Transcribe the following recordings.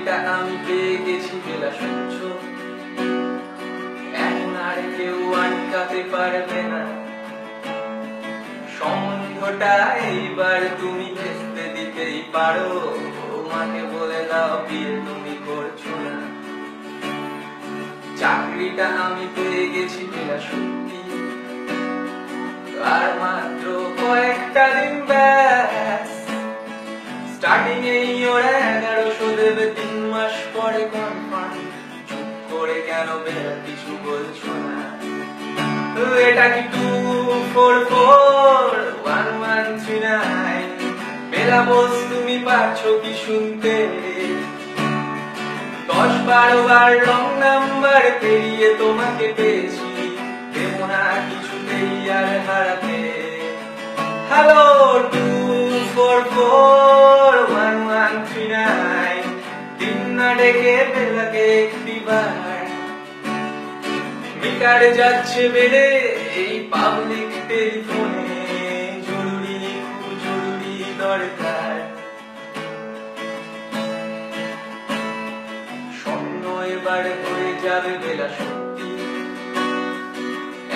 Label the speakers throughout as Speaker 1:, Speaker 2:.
Speaker 1: চাকরিটা আমি পেয়ে গেছি বেলা সূর্য, এখন আর কেউ আটকাতে পারবে না। সম্বন্ধটা এইবার তুমি ভেস্তে দিতেই পারো, মাকে বলে দাও বিয়ে তুমি করছো না। চাকরিটা আমি পেয়ে গেছি বেলা সত্যি, আর মাত্র কয়েকটা দিন ব্যাস। স্টার্টিং এই ওরা 1100 দেবে, 3 মাস পরে কনফার্ম। চুপ করে কেন বেলা কিছু বলছো না? এটা কি 2441139? বেলা বস তুমি পারছো কি শুনতে? 10-12 বার রং নাম্বার পেরিয়ে তোমাকে পেয়েছি, দেব না কিছুতেই আর হারাতে। হ্যালো 2441139, দিন না ডেকে বেলাকে একটিবার। মিটারে যাচ্ছে বেড়ে এই পাবলিক টেলিফোনে, জরুরি খুব জরুরি দরকার। স্বপ্ন এবার হয়ে যাবে বেলা সত্যি,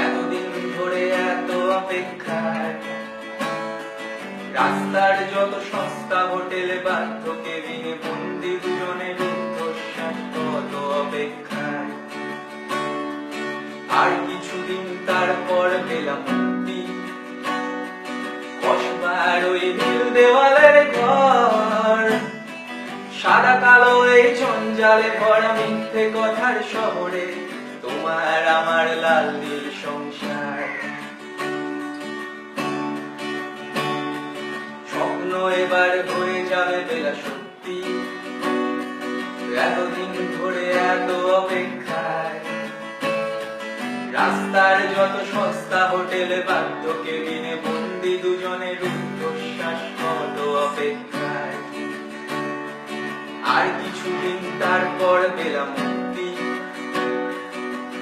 Speaker 1: এতদিন ধরে এত অপেক্ষার। রাস্তার যত সস্তা হোটেলে বাধ্য কেবিনে বন্দি দুজনে রুদ্ধশ্বাস, কত অপেক্ষার। আর কিছুদিন তারপর পেলাম মুক্তি, কসবার ওই নীল দেওয়ালের ঘর। সাদা কালো এই জঞ্জালে ভরা মিথ্যে কথার শহরে, তোমার আমার লাল নীল সংসার। স্বপ্ন এবার হয়ে যাবে বেলা সত্যি, এতদিন ধরে এত অপেক্ষায়। রাস্তার যত সস্তা হোটেলে বাধ্য কেবিনে বন্দি দুজনে রুদ্ধশ্বাস, কত অপেক্ষায়। আর কিছুদিন তারপর পেলাম মুক্তি,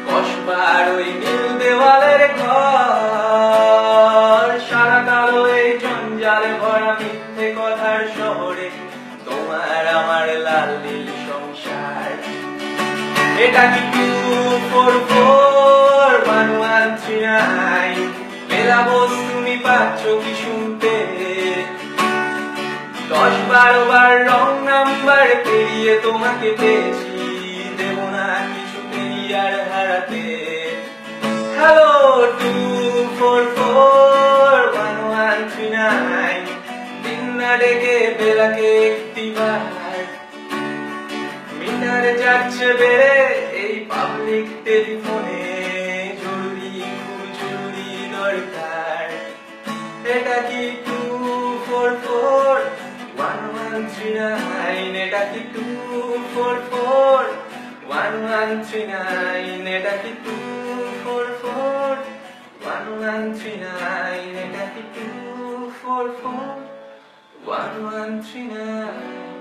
Speaker 1: কসবার ওই নীল দেওয়ালের ঘর। সারা কালো এই জঞ্জালে ভরা মিথ্যে কথার শহরে, তোমার আমার লাল নীল সংসার। এটা কি 2441139? বেলা বস তুমি পাচ্ছ কি শুনতে? 10-12 বার রং নাম্বার পেরিয়ে তোমাকে পেয়েছি, দেব না কিছুতেই আর হারাতে। হ্যালো 2441139, দিন না ডেকে বেলাকে একটিবার। মিটারে যাচ্ছে বেড়ে এই পাবলিক টেলিফোনে, জরুরি খুব জরুরি দরকার। এটা কি 2441139? এটা কি 2441139? এটা কি 2441139? এটা কি 2441139?